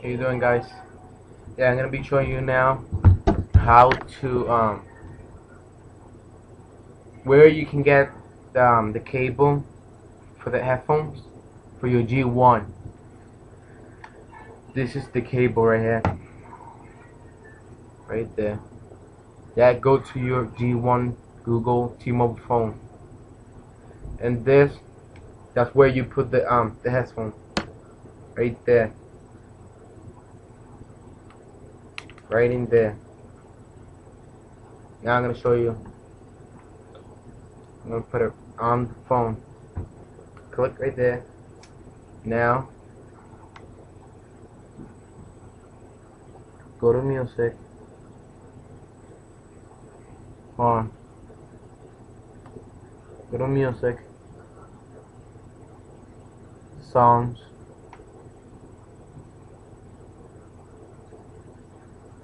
How you doing, guys? Yeah, I'm gonna be showing you now how to where you can get the cable for the headphones for your G1. This is the cable right here, right there. That go to your G1 Google T-Mobile phone, and that's where you put the headphone, right there, right in there. Now I'm gonna show you. I'm gonna put it on the phone. Click right there. Now go to music. On. Go to music. Songs.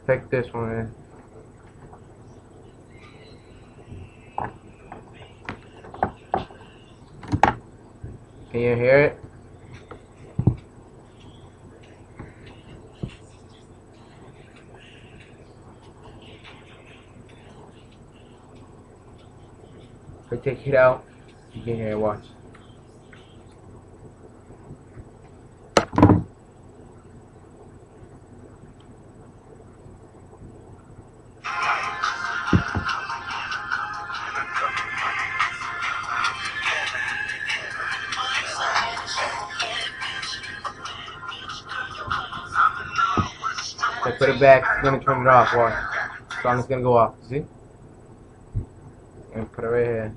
Pick this one. Can you hear it? If I take it out, you can hear it. Watch. If I put it back, it's gonna turn it off. Watch. The song is gonna go off. See? And put it right here.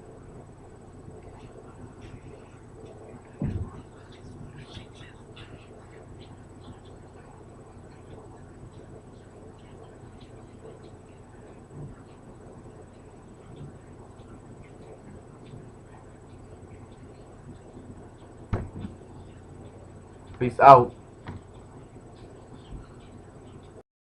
Peace out.